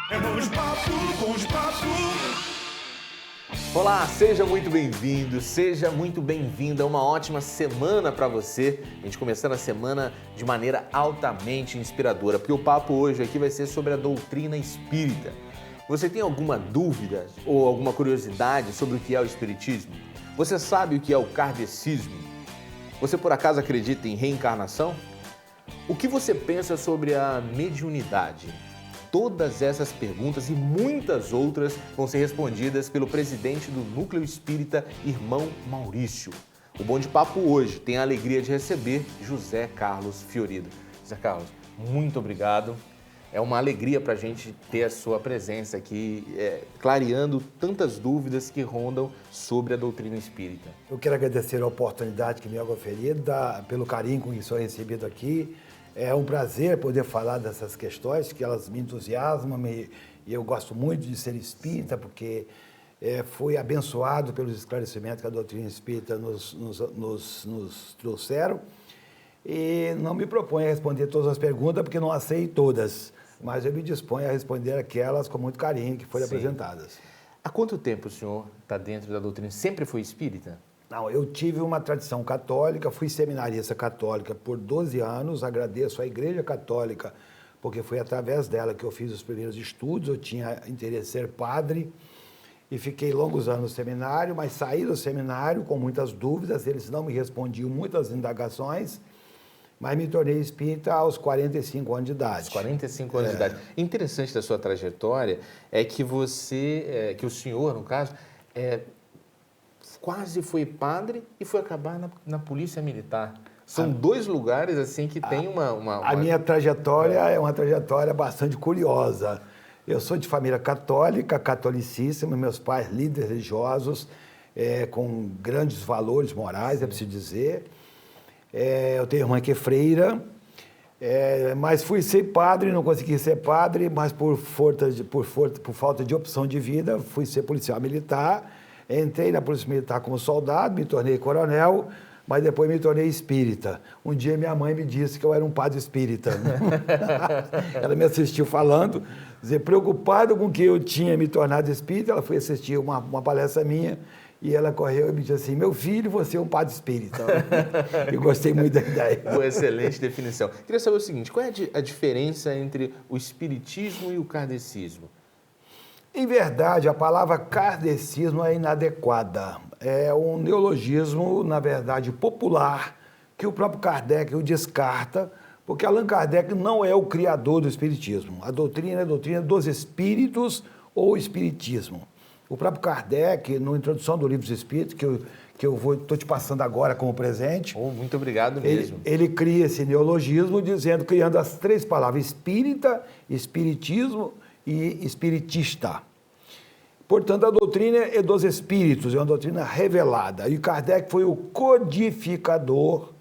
É Bons Papo, Bons Papo. Olá, seja muito bem-vindo, seja muito bem-vinda. Uma ótima semana para você. A gente começando a semana de maneira altamente inspiradora, porque o papo hoje aqui vai ser sobre a doutrina espírita. Você tem alguma dúvida ou alguma curiosidade sobre o que é o espiritismo? Você sabe o que é o kardecismo? Você por acaso acredita em reencarnação? O que você pensa sobre a mediunidade? Todas essas perguntas e muitas outras vão ser respondidas pelo presidente do Núcleo Espírita, Irmão Maurício. O Bom de Papo hoje tem a alegria de receber José Carlos Fiorido. José Carlos, muito obrigado. É uma alegria para a gente ter a sua presença aqui, clareando tantas dúvidas que rondam sobre a doutrina espírita. Eu quero agradecer a oportunidade que me é oferida, pelo carinho com que sou recebido aqui. É um prazer poder falar dessas questões, que elas me entusiasmam e eu gosto muito de ser espírita, porque fui abençoado pelos esclarecimentos que a doutrina espírita nos trouxeram. E não me proponho a responder todas as perguntas, porque não sei todas, mas eu me disponho a responder aquelas com muito carinho que foram apresentadas. Há quanto tempo o senhor está dentro da doutrina? Sempre foi espírita? Não, eu tive uma tradição católica, fui seminarista católica por 12 anos, agradeço à Igreja Católica, porque foi através dela que eu fiz os primeiros estudos, eu tinha interesse em ser padre e fiquei longos anos no seminário, mas saí do seminário com muitas dúvidas, eles não me respondiam muitas indagações, mas me tornei espírita aos 45 anos de idade. Aos 45 anos de idade. Interessante da sua trajetória é que você, que o senhor, no caso, quase foi padre e foi acabar na polícia militar. São dois lugares assim que tem uma... A minha trajetória é uma trajetória bastante curiosa. Eu sou de família católica, catolicíssima, meus pais líderes religiosos, com grandes valores morais, é preciso dizer. Eu tenho irmã que é freira, mas fui ser padre, não consegui ser padre, mas por falta de opção de vida, fui ser policial militar. Entrei na Polícia Militar como soldado, me tornei coronel, mas depois me tornei espírita. Um dia minha mãe me disse que eu era um padre espírita. Ela me assistiu falando, preocupado com que eu tinha me tornado espírita, ela foi assistir uma palestra minha e ela correu e me disse assim: meu filho, você é um padre espírita. Eu gostei muito da ideia. Uma excelente definição. Queria saber o seguinte, qual é a diferença entre o espiritismo e o kardecismo? Em verdade, a palavra kardecismo é inadequada. É um neologismo, na verdade, popular, que o próprio Kardec o descarta, porque Allan Kardec não é o criador do espiritismo. A doutrina é a doutrina dos espíritos ou espiritismo. O próprio Kardec, na introdução do Livro dos Espíritos, que eu estou te passando agora como presente... muito obrigado mesmo. Ele cria esse neologismo criando as três palavras: espírita, espiritismo e espiritista. Portanto, a doutrina é dos espíritos, é uma doutrina revelada. E Kardec foi o codificador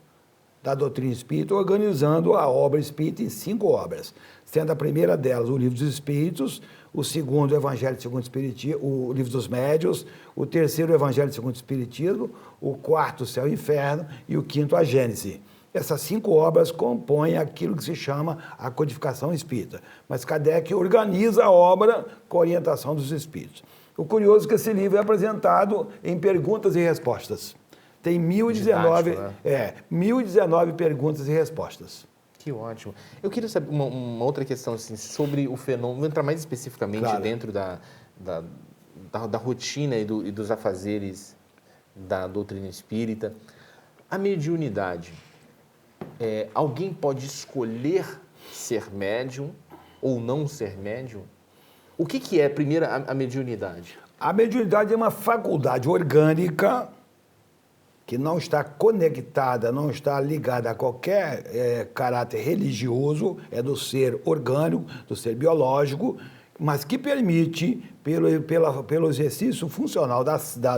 da doutrina espírita, organizando a obra espírita em 5 obras, sendo a primeira delas o Livro dos Espíritos, o segundo o Evangelho segundo o Espiritismo, o Livro dos Médiuns, o terceiro o Evangelho segundo o Espiritismo, o quarto o Céu e o Inferno e o quinto a Gênese. Essas 5 obras compõem aquilo que se chama a codificação espírita. Mas Kardec organiza a obra com a orientação dos espíritos. O curioso é que esse livro é apresentado em perguntas e respostas. Tem 1019 perguntas e respostas. Que ótimo. Eu queria saber uma outra questão assim, sobre o fenômeno, vou entrar mais especificamente dentro da rotina e dos afazeres da doutrina espírita. A mediunidade. Alguém pode escolher ser médium ou não ser médium? O que é, primeiro, a mediunidade? A mediunidade é uma faculdade orgânica que não está conectada, não está ligada a qualquer caráter religioso, é do ser orgânico, do ser biológico, mas que permite, pelo exercício funcional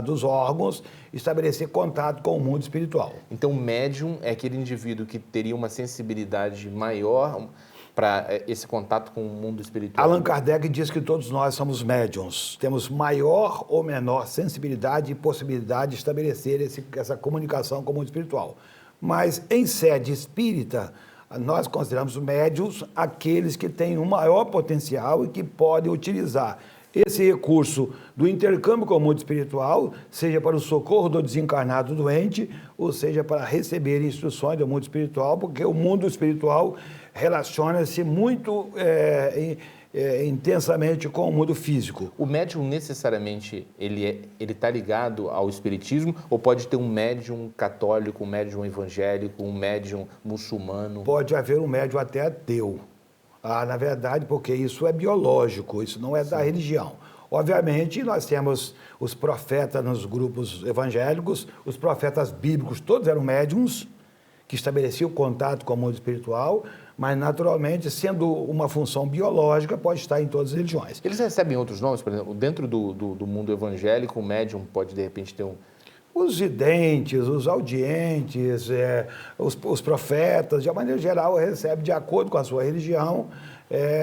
dos órgãos, estabelecer contato com o mundo espiritual. Então, o médium é aquele indivíduo que teria uma sensibilidade maior para esse contato com o mundo espiritual? Allan Kardec diz que todos nós somos médiums, temos maior ou menor sensibilidade e possibilidade de estabelecer essa comunicação com o mundo espiritual. Mas, em sede espírita, Nós consideramos médiuns aqueles que têm um maior potencial e que podem utilizar esse recurso do intercâmbio com o mundo espiritual, seja para o socorro do desencarnado doente, ou seja para receber instruções do mundo espiritual, porque o mundo espiritual relaciona-se muito intensamente com o mundo físico. O médium necessariamente ele está ligado ao espiritismo ou pode ter um médium católico, um médium evangélico, um médium muçulmano? Pode haver um médium até ateu. Na verdade, porque isso é biológico, isso não é da religião. Obviamente, nós temos os profetas nos grupos evangélicos, os profetas bíblicos, todos eram médiums que estabeleciam contato com o mundo espiritual, mas, naturalmente, sendo uma função biológica, pode estar em todas as religiões. Eles recebem outros nomes? Por exemplo, dentro do mundo evangélico, o médium pode, de repente, ter um... Os videntes, os audientes, os profetas, de uma maneira geral, recebem de acordo com a sua religião.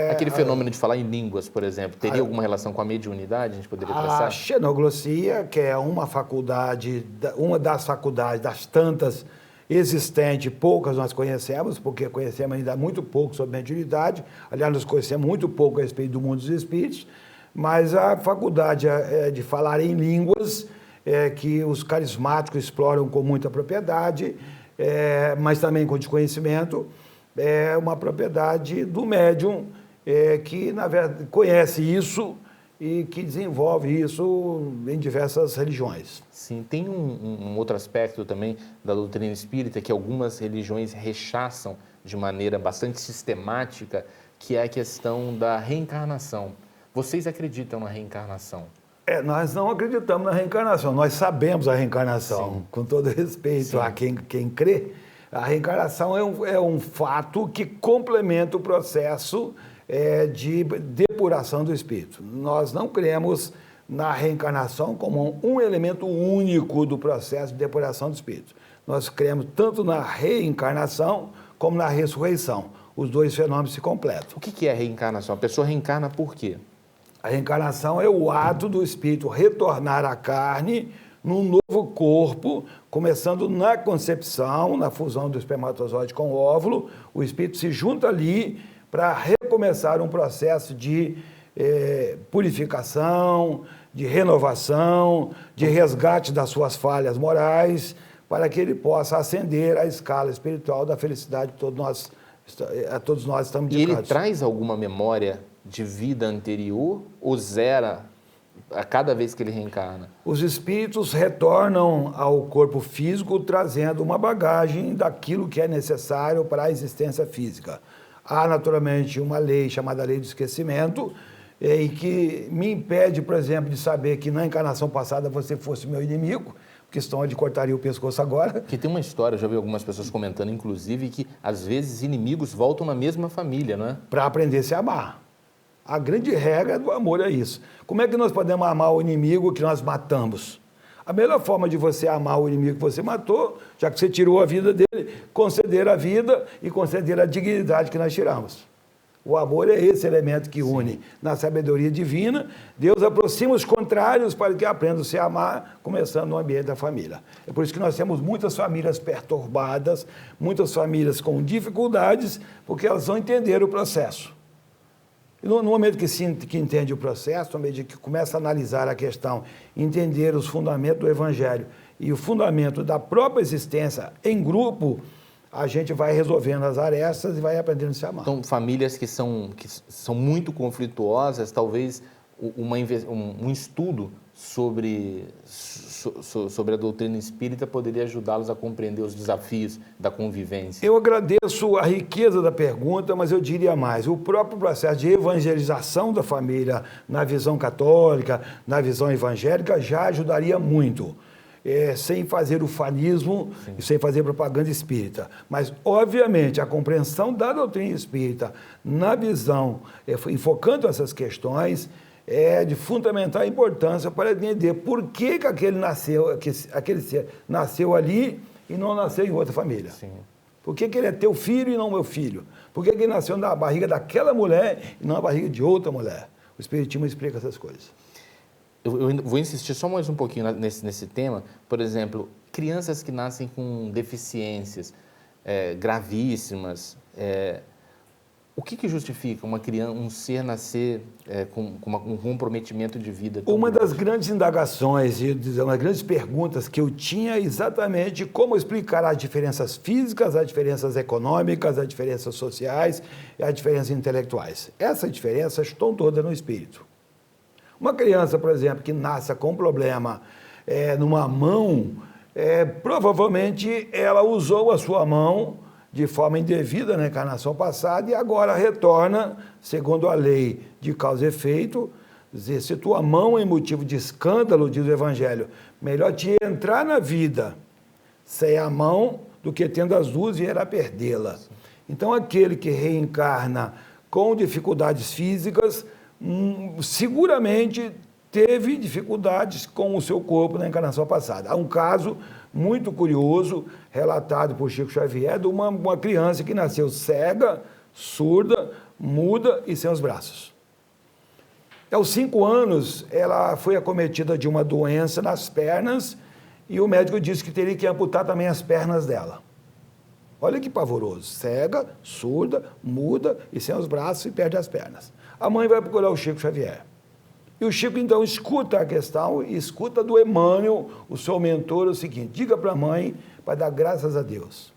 Aquele fenômeno de falar em línguas, por exemplo, teria alguma relação com a mediunidade? A gente poderia traçar? A xenoglossia, que é uma faculdade, uma das faculdades, das tantas existentes, poucas nós conhecemos, porque conhecemos ainda muito pouco sobre mediunidade. Aliás, nós conhecemos muito pouco a respeito do mundo dos espíritos, mas a faculdade de falar em línguas, que os carismáticos exploram com muita propriedade, mas também com desconhecimento, é uma propriedade do médium que, na verdade, conhece isso e que desenvolve isso em diversas religiões. Sim, tem um outro aspecto também da doutrina espírita que algumas religiões rechaçam de maneira bastante sistemática, que é a questão da reencarnação. Vocês acreditam na reencarnação? Nós não acreditamos na reencarnação, nós sabemos a reencarnação. Sim. Com todo respeito Sim. a quem crê, a reencarnação é um fato que complementa o processo de depuração do espírito. Nós não cremos na reencarnação como um elemento único do processo de depuração do espírito. Nós cremos tanto na reencarnação como na ressurreição. Os dois fenômenos se completam. O que é reencarnação? A pessoa reencarna por quê? A reencarnação é o ato do espírito retornar à carne num novo corpo, começando na concepção, na fusão do espermatozoide com o óvulo. O espírito se junta ali para recomeçar um processo de purificação, de renovação, de resgate das suas falhas morais, para que ele possa ascender à escala espiritual da felicidade que todos nós estamos dedicados. E ele traz alguma memória de vida anterior ou zera a cada vez que ele reencarna? Os espíritos retornam ao corpo físico trazendo uma bagagem daquilo que é necessário para a existência física. Há, naturalmente, uma lei chamada lei do esquecimento, e que me impede, por exemplo, de saber que na encarnação passada você fosse meu inimigo, porque senão ele cortaria o pescoço agora. Porque tem uma história, eu já vi algumas pessoas comentando, inclusive, que às vezes inimigos voltam na mesma família, não é? Para aprender a se amar. A grande regra do amor é isso. Como é que nós podemos amar o inimigo que nós matamos? A melhor forma de você amar o inimigo que você matou, já que você tirou a vida dele, conceder a vida e conceder a dignidade que nós tiramos. O amor é esse elemento que une. Sim. Na sabedoria divina, Deus aproxima os contrários para que aprendam a se amar, começando no ambiente da família. É por isso que nós temos muitas famílias perturbadas, muitas famílias com dificuldades, porque elas não entenderam o processo. E no momento que entende o processo, no momento que começa a analisar a questão, entender os fundamentos do Evangelho e o fundamento da própria existência em grupo, a gente vai resolvendo as arestas e vai aprendendo a se amar. Então, famílias que são muito conflituosas, talvez um estudo sobre a doutrina espírita poderia ajudá-los a compreender os desafios da convivência. Eu agradeço a riqueza da pergunta, mas eu diria mais. O próprio processo de evangelização da família na visão católica, na visão evangélica, já ajudaria muito. Sem fazer ufanismo e sem fazer propaganda espírita. Mas, obviamente, a compreensão da doutrina espírita na visão, enfocando essas questões, é de fundamental importância para entender por que aquele ser nasceu ali e não nasceu em outra família. Sim. Por que ele é teu filho e não meu filho? Por que ele nasceu na barriga daquela mulher e não na barriga de outra mulher? O Espiritismo explica essas coisas. Eu vou insistir só mais um pouquinho nesse tema. Por exemplo, crianças que nascem com deficiências gravíssimas, O que justifica uma criança, um ser nascer com um comprometimento de vida tão Uma das grande? grandes indagações e uma das grandes perguntas que eu tinha é exatamente como explicar as diferenças físicas, as diferenças econômicas, as diferenças sociais e as diferenças intelectuais. Essas diferenças estão todas no espírito. Uma criança, por exemplo, que nasce com um problema numa mão, provavelmente ela usou a sua mão de forma indevida na encarnação passada e agora retorna, segundo a lei de causa e efeito, dizer, se tua mão é motivo de escândalo, diz o Evangelho, melhor te entrar na vida sem a mão do que tendo as duas vier a perdê-la. Então, aquele que reencarna com dificuldades físicas, seguramente teve dificuldades com o seu corpo na encarnação passada. Há um caso muito curioso, relatado por Chico Xavier, de uma criança que nasceu cega, surda, muda e sem os braços. Aos 5 anos, ela foi acometida de uma doença nas pernas e o médico disse que teria que amputar também as pernas dela. Olha que pavoroso, cega, surda, muda e sem os braços e perde as pernas. A mãe vai procurar o Chico Xavier. E o Chico, então, escuta a questão e escuta do Emmanuel, o seu mentor, o seguinte, diga para a mãe para dar graças a Deus.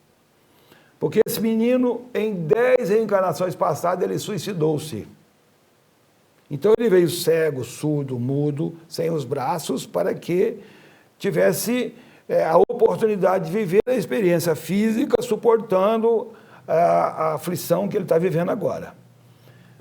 Porque esse menino, em 10 reencarnações passadas, ele suicidou-se. Então, ele veio cego, surdo, mudo, sem os braços, para que tivesse a oportunidade de viver a experiência física, suportando a aflição que ele está vivendo agora.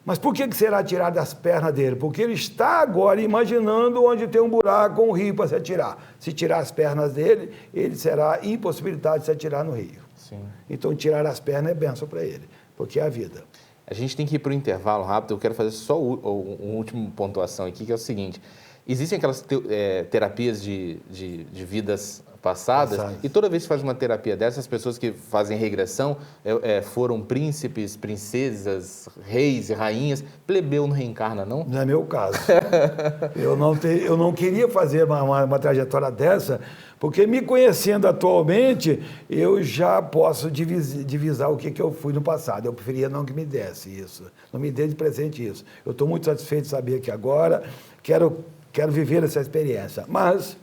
Mas por que será tirado das pernas dele? Porque ele está agora imaginando onde tem um buraco, um rio para se atirar. Se tirar as pernas dele, ele será impossibilitado de se atirar no rio. Sim. Então, tirar as pernas é bênção para ele, porque é a vida. A gente tem que ir para o intervalo rápido, eu quero fazer só uma última pontuação aqui, que é o seguinte. Existem aquelas terapias de vidas passadas, e toda vez que faz uma terapia dessas, pessoas que fazem regressão foram príncipes, princesas, reis e rainhas. Plebeu não reencarna, não? Não é meu caso. Eu não queria fazer uma trajetória dessa, porque me conhecendo atualmente, eu já posso divisar o que eu fui no passado. Eu preferia não que me desse isso, não me dê de presente isso. Eu estou muito satisfeito de saber que agora quero viver essa experiência. Mas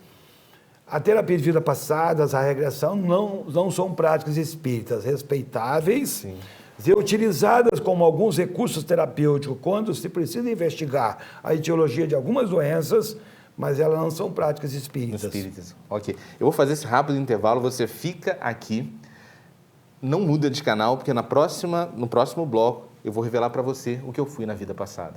a terapia de vida passadas, a regressão, não são práticas espíritas respeitáveis, sim, e utilizadas como alguns recursos terapêuticos quando se precisa investigar a etiologia de algumas doenças, mas elas não são práticas espíritas. Ok. Eu vou fazer esse rápido intervalo, você fica aqui, não muda de canal, porque no próximo bloco eu vou revelar para você o que eu fui na vida passada.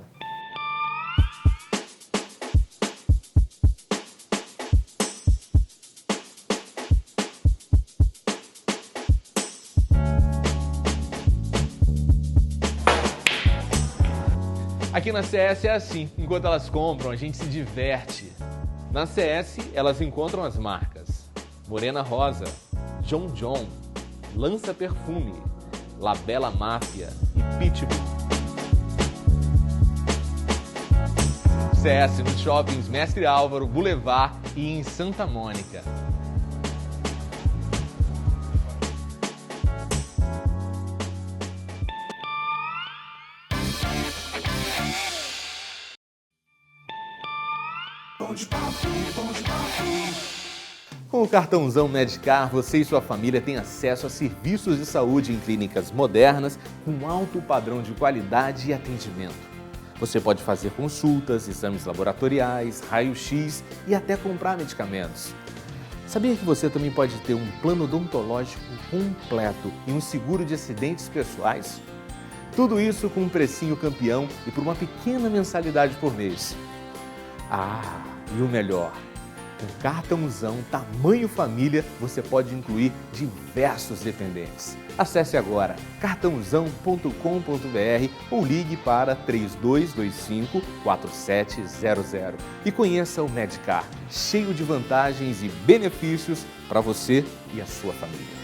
Aqui na CS é assim, enquanto elas compram, a gente se diverte. Na CS, elas encontram as marcas Morena Rosa, John John, Lança Perfume, Labela Máfia e Pitbull. CS nos shoppings Mestre Álvaro, Boulevard e em Santa Mônica. Com o cartãozão Medcar, você e sua família têm acesso a serviços de saúde em clínicas modernas com alto padrão de qualidade e atendimento. Você pode fazer consultas, exames laboratoriais, raio-x e até comprar medicamentos. Sabia que você também pode ter um plano odontológico completo e um seguro de acidentes pessoais? Tudo isso com um precinho campeão e por uma pequena mensalidade por mês. Ah, e o melhor, com cartãozão tamanho família, você pode incluir diversos dependentes. Acesse agora cartãozão.com.br ou ligue para 3225-4700 e conheça o Medcar, cheio de vantagens e benefícios para você e a sua família.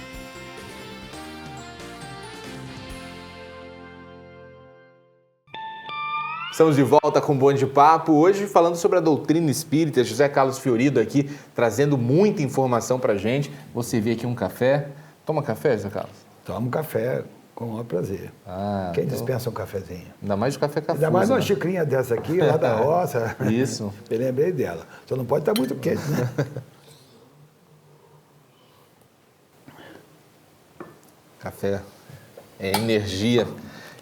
Estamos de volta com o Bom de Papo, hoje falando sobre a doutrina espírita. José Carlos Fiorido aqui, trazendo muita informação para a gente. Você vê aqui um café. Toma café, José Carlos? Tomo café. Com o maior prazer. Quem dispensa um cafezinho? Ainda mais o café cafuso. Ainda mais uma né? xicrinha dessa aqui, lá da roça. Isso. Eu lembrei dela. Só não pode estar muito quente, né? Café é energia.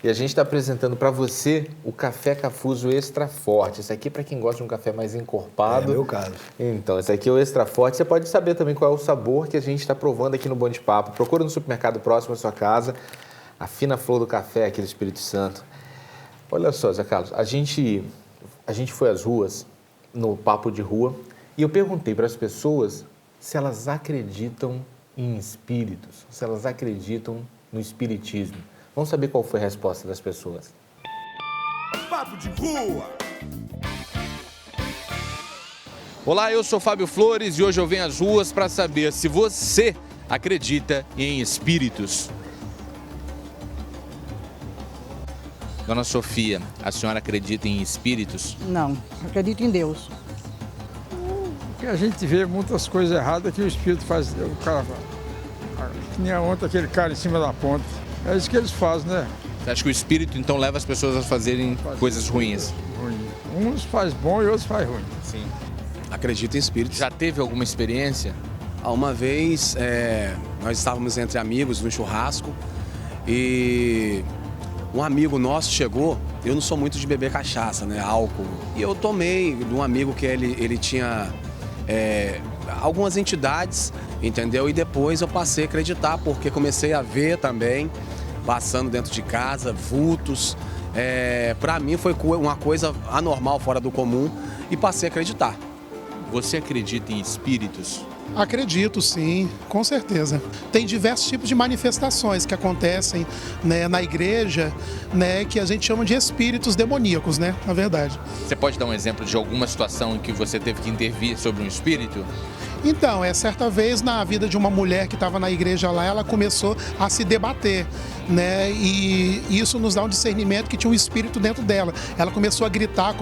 E a gente está apresentando para você o Café Cafuso Extra Forte. Esse aqui é para quem gosta de um café mais encorpado. É meu caso. Então, esse aqui é o Extra Forte. Você pode saber também qual é o sabor que a gente está provando aqui no Bom de Papo. Procura no supermercado próximo à sua casa. A fina flor do café aqui do Espírito Santo. Olha só, Zé Carlos, a gente foi às ruas, no Papo de Rua, e eu perguntei para as pessoas se elas acreditam em espíritos, se elas acreditam no espiritismo. Vamos saber qual foi a resposta das pessoas. Papo de rua. Olá, eu sou Fábio Flores e hoje eu venho às ruas para saber se você acredita em espíritos. Dona Sofia, a senhora acredita em espíritos? Não, acredito em Deus. Porque a gente vê muitas coisas erradas que o espírito faz, o cara, que nem ontem aquele cara em cima da ponte. É isso que eles fazem, né? Você acha que o espírito então leva as pessoas a fazerem coisas ruins? Ruim. Uns faz bom e outros faz ruim. Sim. Acredito em espíritos. Já teve alguma experiência? Uma vez, nós estávamos entre amigos no churrasco e um amigo nosso chegou. Eu não sou muito de beber cachaça, né, álcool. E eu tomei de um amigo que ele tinha algumas entidades, entendeu? E depois eu passei a acreditar, porque comecei a ver também, passando dentro de casa, vultos. Para mim foi uma coisa anormal, fora do comum, e passei a acreditar. Você acredita em espíritos? Acredito, sim, com certeza. Tem diversos tipos de manifestações que acontecem, né, na igreja, né, que a gente chama de espíritos demoníacos, né, na verdade. Você pode dar um exemplo de alguma situação em que você teve que intervir sobre um espírito? Então, certa vez na vida de uma mulher que estava na igreja lá, ela começou a se debater, né? E isso nos dá um discernimento que tinha um espírito dentro dela. Ela começou a gritar,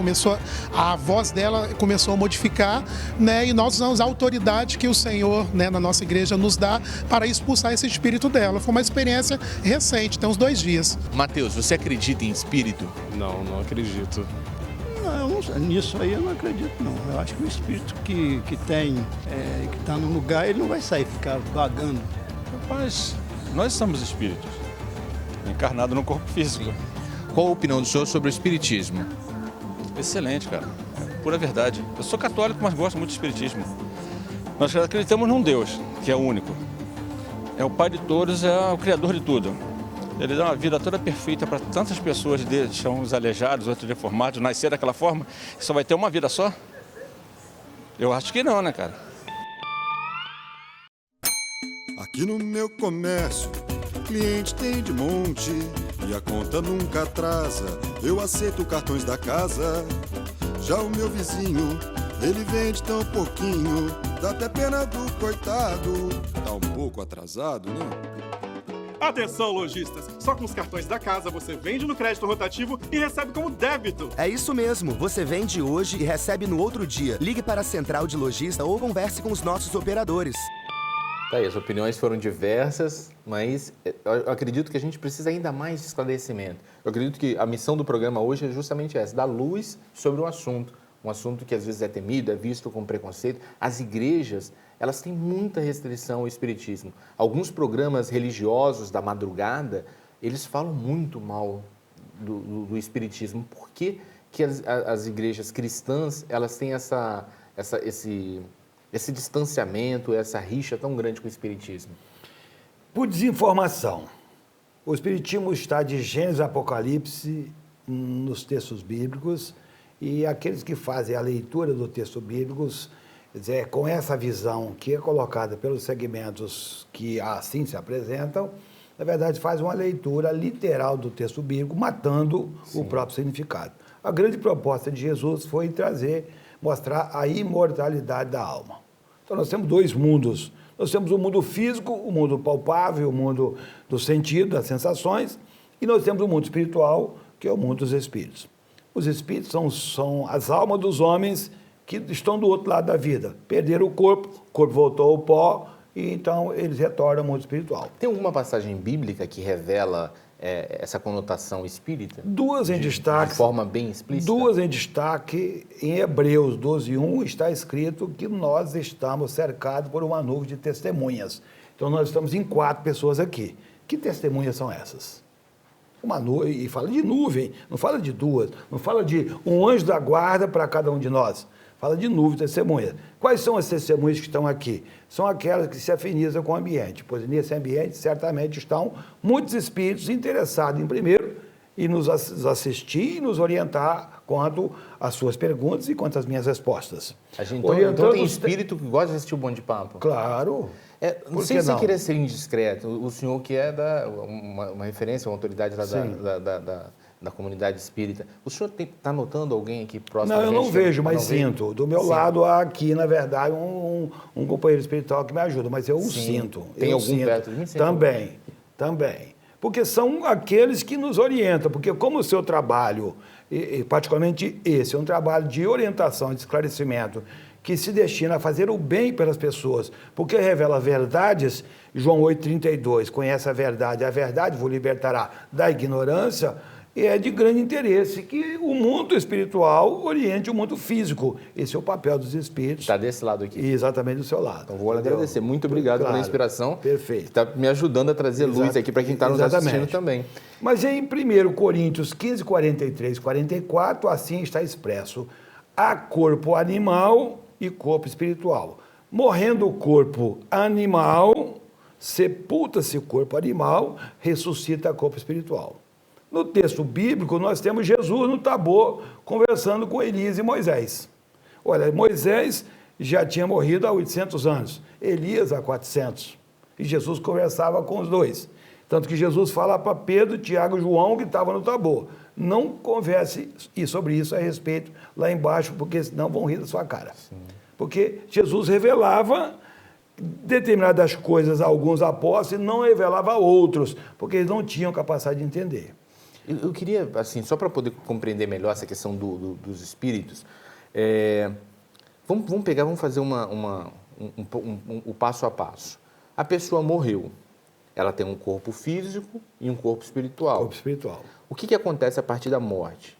a voz dela começou a modificar, né? E nós usamos a autoridade que o Senhor, né, na nossa igreja nos dá para expulsar esse espírito dela. Foi uma experiência recente, tem uns 2 dias. Mateus, você acredita em espírito? Não acredito. Nisso aí eu não acredito, não. Eu acho que o espírito que está no lugar, ele não vai sair, ficar vagando. Rapaz, nós somos espíritos, encarnados no corpo físico. Qual a opinião do senhor sobre o espiritismo? Excelente, cara. Pura verdade. Eu sou católico, mas gosto muito do espiritismo. Nós acreditamos num Deus, que é único. É o Pai de todos, é o Criador de tudo. Ele dá uma vida toda perfeita para tantas pessoas que são os aleijados, outros deformados, nascer daquela forma, só vai ter uma vida só? Eu acho que não, né, cara? Aqui no meu comércio, cliente tem de monte e a conta nunca atrasa. Eu aceito cartões da casa. Já o meu vizinho, ele vende tão pouquinho, dá até pena do coitado. Tá um pouco atrasado, né? Atenção, lojistas! Só com os cartões da casa você vende no crédito rotativo e recebe como débito. É isso mesmo, você vende hoje e recebe no outro dia. Ligue para a central de lojista ou converse com os nossos operadores. Tá aí, as opiniões foram diversas, mas eu acredito que a gente precisa ainda mais de esclarecimento. Eu acredito que a missão do programa hoje é justamente essa, dar luz sobre um assunto que às vezes é temido, é visto com preconceito. As igrejas, elas têm muita restrição ao espiritismo. Alguns programas religiosos da madrugada, eles falam muito mal do espiritismo. Por que as igrejas cristãs, elas têm esse distanciamento, essa rixa tão grande com o espiritismo? Por desinformação. O espiritismo está de Gênesis a Apocalipse nos textos bíblicos, e aqueles que fazem a leitura do texto bíblico, com essa visão que é colocada pelos segmentos que assim se apresentam, na verdade faz uma leitura literal do texto bíblico, matando o próprio significado. A grande proposta de Jesus foi mostrar a imortalidade da alma. Então nós temos 2 mundos. Nós temos o mundo físico, o mundo palpável, o mundo do sentido, das sensações, e nós temos o mundo espiritual, que é o mundo dos espíritos. Os espíritos são as almas dos homens que estão do outro lado da vida. Perderam o corpo voltou ao pó, e então eles retornam ao mundo espiritual. Tem alguma passagem bíblica que revela essa conotação espírita? Duas em destaque. De forma bem explícita? Duas em destaque. Em Hebreus 12:1 está escrito que nós estamos cercados por uma nuvem de testemunhas. Então nós estamos em 4 pessoas aqui. Que testemunhas são essas? Uma nuvem, e fala de nuvem, não fala de duas, não fala de um anjo da guarda para cada um de nós. Fala de nuvem, testemunhas. Quais são as testemunhas que estão aqui? São aquelas que se afinizam com o ambiente, pois nesse ambiente certamente estão muitos espíritos interessados em primeiro e nos assistir e nos orientar quanto às suas perguntas e quanto às minhas respostas. Então tem espírito que gosta de assistir o Bom de Papo? Claro. Não sei se você queria ser indiscreto, o senhor que é uma referência, uma autoridade lá da comunidade espírita, o senhor está notando alguém aqui próximo? Não, eu não vejo, mas sinto. Do meu lado há aqui, na verdade, um companheiro espiritual que me ajuda, mas eu o sinto. Tem algum perto de mim? Também. Porque são aqueles que nos orientam, porque como o seu trabalho, e particularmente esse, é um trabalho de orientação, de esclarecimento, que se destina a fazer o bem pelas pessoas, porque revela verdades, João 8,32, conhece a verdade vos libertará da ignorância, e é de grande interesse que o mundo espiritual oriente o mundo físico. Esse é o papel dos espíritos. Está desse lado aqui. Exatamente do seu lado. Então vou agradecer. Muito obrigado pela inspiração. Perfeito. Está me ajudando a trazer luz aqui para quem está nos assistindo também. Mas em 1 Coríntios 15, 43, 44, assim está expresso: há corpo animal e corpo espiritual. Morrendo o corpo animal, sepulta-se o corpo animal, ressuscita o corpo espiritual. No texto bíblico, nós temos Jesus no Tabor conversando com Elias e Moisés. Olha, Moisés já tinha morrido há 800 anos, Elias há 400. E Jesus conversava com os dois. Tanto que Jesus fala para Pedro, Tiago e João, que estavam no Tabor: não converse sobre isso a respeito lá embaixo, porque senão vão rir da sua cara. Sim. Porque Jesus revelava determinadas coisas a alguns apóstolos e não revelava a outros, porque eles não tinham capacidade de entender. Eu queria, assim, só para poder compreender melhor essa questão dos espíritos, vamos fazer o passo a passo. A pessoa morreu, ela tem um corpo físico e um corpo espiritual. O que acontece a partir da morte?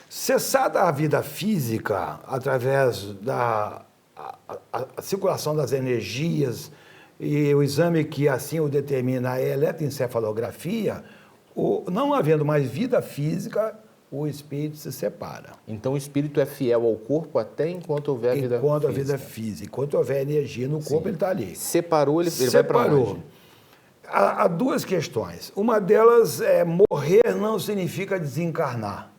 Cessada a vida física, através da circulação das energias e o exame que assim o determina, a eletroencefalografia, não havendo mais vida física, o espírito se separa. Então o espírito é fiel ao corpo até enquanto houver a vida física? Enquanto a vida física, enquanto houver energia no corpo, ele está ali. Separou, ele vai para onde? Há duas questões. Uma delas é: morrer não significa desencarnar.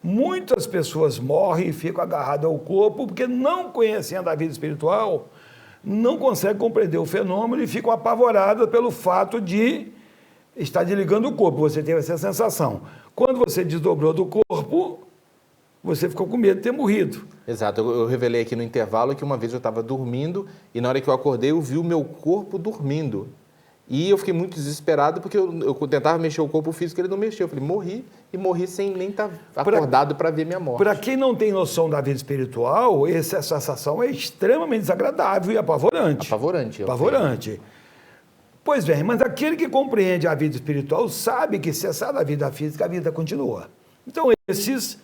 Muitas pessoas morrem e ficam agarradas ao corpo porque, não conhecendo a vida espiritual, não conseguem compreender o fenômeno e ficam apavoradas pelo fato de estar desligando o corpo. Você teve essa sensação. Quando você desdobrou do corpo, você ficou com medo de ter morrido. Exato. Eu revelei aqui no intervalo que uma vez eu estava dormindo e na hora que eu acordei eu vi o meu corpo dormindo. E eu fiquei muito desesperado porque eu tentava mexer o corpo físico e ele não mexeu. Eu falei, morri sem nem estar acordado para ver minha morte. Para quem não tem noção da vida espiritual, essa sensação é extremamente desagradável e apavorante. Apavorante. Pois bem, mas aquele que compreende a vida espiritual sabe que, cessada a vida física, a vida continua. Então esses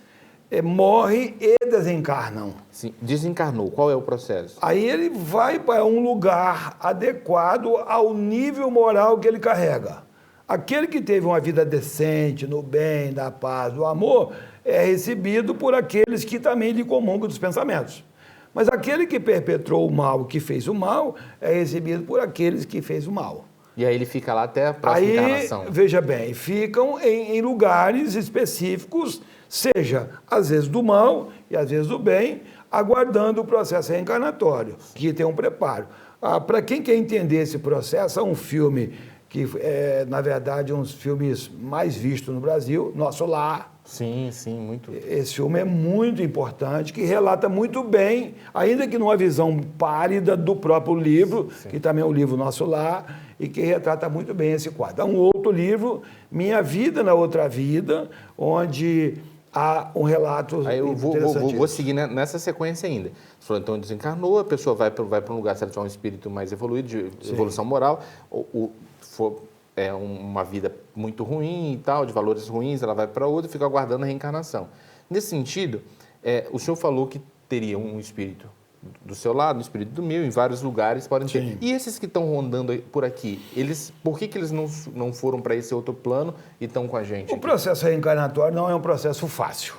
morrem e desencarnam. Sim, desencarnou. Qual é o processo? Aí ele vai para um lugar adequado ao nível moral que ele carrega. Aquele que teve uma vida decente, no bem, da paz, do amor, é recebido por aqueles que também lhe comungam dos pensamentos. Mas aquele que perpetrou o mal, que fez o mal, é recebido por aqueles que fez o mal. E aí ele fica lá até a próxima encarnação. Veja bem, ficam em lugares específicos, seja às vezes do mal e às vezes do bem, aguardando o processo reencarnatório, que tem um preparo. Para quem quer entender esse processo, há um filme que é, na verdade, um dos filmes mais vistos no Brasil, Nosso Lar. Sim, muito. Esse filme é muito importante, que relata muito bem, ainda que numa visão pálida do próprio livro, que também é o livro Nosso Lar, e que retrata muito bem esse quadro. Há um outro livro, Minha Vida na Outra Vida, onde há um relato Aí eu interessante. vou seguir nessa sequência ainda. Você falou, então desencarnou, a pessoa vai para um lugar, se ela tiver um espírito mais evoluído, de evolução moral, for uma vida muito ruim e tal, de valores ruins, ela vai para outra e fica aguardando a reencarnação. Nesse sentido, o senhor falou que teria um espírito do seu lado, um espírito do meu, em vários lugares podem ter. E esses que estão rondando por aqui, por que eles não foram para esse outro plano e estão com a gente? O processo reencarnatório não é um processo fácil.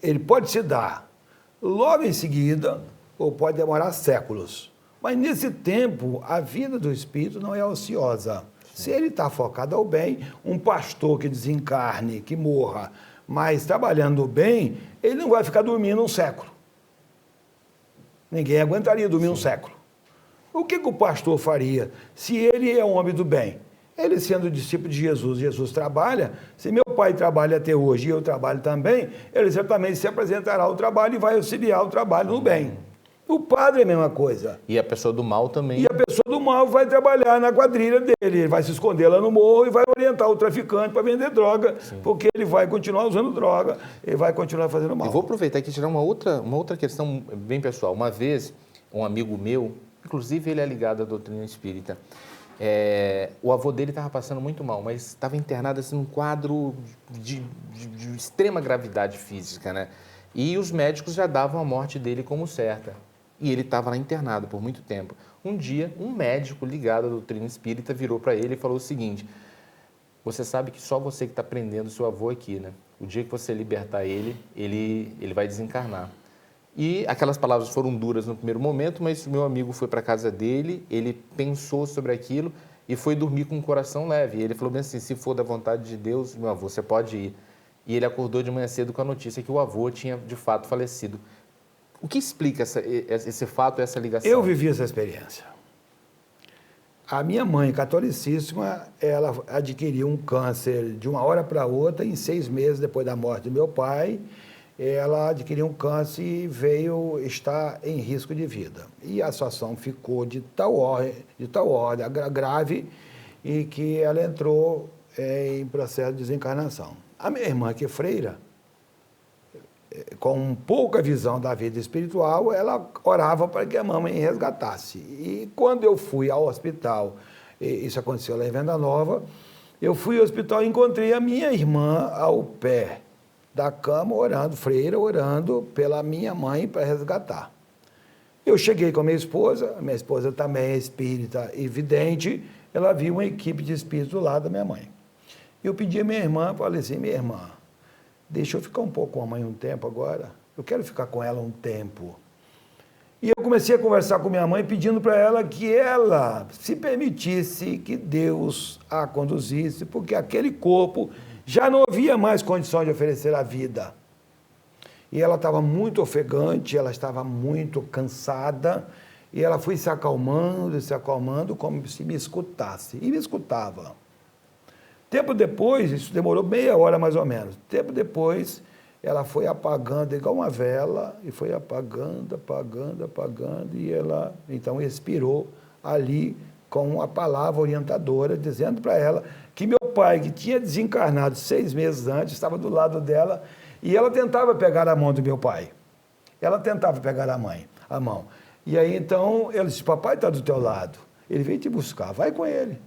Ele pode se dar logo em seguida ou pode demorar séculos. Mas nesse tempo, a vida do espírito não é ociosa. Se ele está focado ao bem, um pastor que desencarne, que morra, mas trabalhando bem, ele não vai ficar dormindo um século. Ninguém aguentaria dormir um século. O que o pastor faria se ele é um homem do bem? Ele sendo discípulo de Jesus, Jesus trabalha, se meu pai trabalha até hoje e eu trabalho também, ele certamente se apresentará ao trabalho e vai auxiliar o trabalho no bem. O padre é a mesma coisa. E a pessoa do mal também. E a pessoa do mal vai trabalhar na quadrilha dele, ele vai se esconder lá no morro e vai orientar o traficante para vender droga, porque ele vai continuar usando droga, ele vai continuar fazendo mal. Eu vou aproveitar aqui e tirar uma outra questão bem pessoal. Uma vez, um amigo meu, inclusive ele é ligado à doutrina espírita, o avô dele estava passando muito mal, mas estava internado assim, num quadro de extrema gravidade física, né? E os médicos já davam a morte dele como certa. E ele estava lá internado por muito tempo. Um dia, um médico ligado à doutrina espírita virou para ele e falou o seguinte: você sabe que só você que está prendendo seu avô aqui, né? O dia que você libertar ele vai desencarnar. E aquelas palavras foram duras no primeiro momento, mas meu amigo foi para a casa dele, ele pensou sobre aquilo e foi dormir com o coração leve. E ele falou bem assim: se for da vontade de Deus, meu avô, você pode ir. E ele acordou de manhã cedo com a notícia que o avô tinha, de fato, falecido. O que explica esse fato, essa ligação? Eu vivi essa experiência. A minha mãe, catolicíssima, ela adquiriu um câncer de uma hora para outra, em 6 meses depois da morte do meu pai, ela adquiriu um câncer e veio estar em risco de vida. E a situação ficou de tal ordem grave, e que ela entrou em processo de desencarnação. A minha irmã, que é freira, com pouca visão da vida espiritual, ela orava para que a mamãe resgatasse. E quando eu fui ao hospital, isso aconteceu lá em Venda Nova, eu fui ao hospital e encontrei a minha irmã ao pé da cama, orando, freira, orando pela minha mãe para resgatar. Eu cheguei com a minha esposa também é espírita e vidente, ela viu uma equipe de espíritos do lado da minha mãe. Eu pedi a minha irmã, falei assim: minha irmã, deixa eu ficar um pouco com a mãe um tempo agora, eu quero ficar com ela um tempo. E eu comecei a conversar com minha mãe, pedindo para ela que ela se permitisse que Deus a conduzisse, porque aquele corpo já não havia mais condição de oferecer a vida. E ela estava muito ofegante, ela estava muito cansada, e ela foi se acalmando, como se me escutasse. E me escutava. Tempo depois, isso demorou meia hora mais ou menos, tempo depois, ela foi apagando igual uma vela, e foi apagando, e ela então expirou ali com a palavra orientadora, dizendo para ela que meu pai, que tinha desencarnado 6 meses antes, estava do lado dela, e ela tentava pegar a mão do meu pai. Ela tentava pegar a mão. E aí então, ela disse: papai está do teu lado, ele veio te buscar, vai com ele.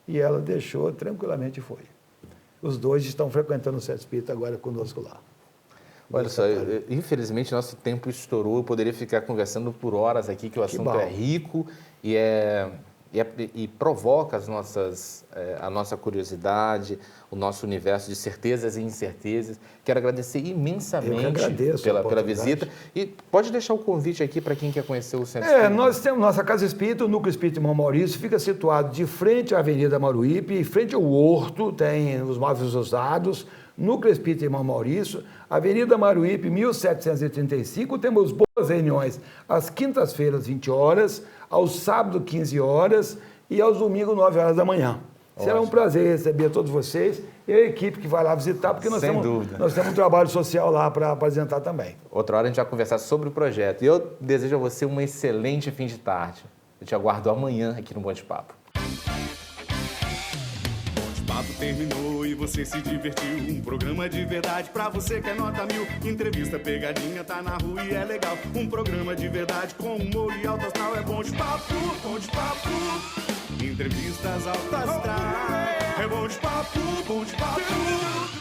E ela deixou tranquilamente e foi. Os dois estão frequentando o Centro Espírita agora conosco lá. Olha só, infelizmente nosso tempo estourou, eu poderia ficar conversando por horas aqui, que o assunto é rico e provoca a nossa curiosidade, o nosso universo de certezas e incertezas. Quero agradecer imensamente pela visita. E pode deixar o convite aqui para quem quer conhecer o Centro Espírita. Nós temos nossa Casa Espírita, o Núcleo Espírita Irmão Maurício, fica situado de frente à Avenida Maruípe, em frente ao Horto, tem os móveis usados, Núcleo Espírita Irmão Maurício, Avenida Maruípe, 1735, temos boas reuniões às quintas-feiras, 20 horas, aos sábados, 15 horas e aos domingos, 9 horas da manhã. Será um prazer receber todos vocês e a equipe que vai lá visitar, porque nós temos um trabalho social lá para apresentar também. Outra hora a gente vai conversar sobre o projeto. E eu desejo a você um excelente fim de tarde. Eu te aguardo amanhã aqui no Bate Papo. Bate Papo terminou e você se divertiu. Um programa de verdade pra você que é nota 1000. Entrevista pegadinha, tá na rua e é legal. Um programa de verdade com humor e alto astral. É bom de papo, bom de papo. Entrevistas alto astral. É bom de papo, bom de papo.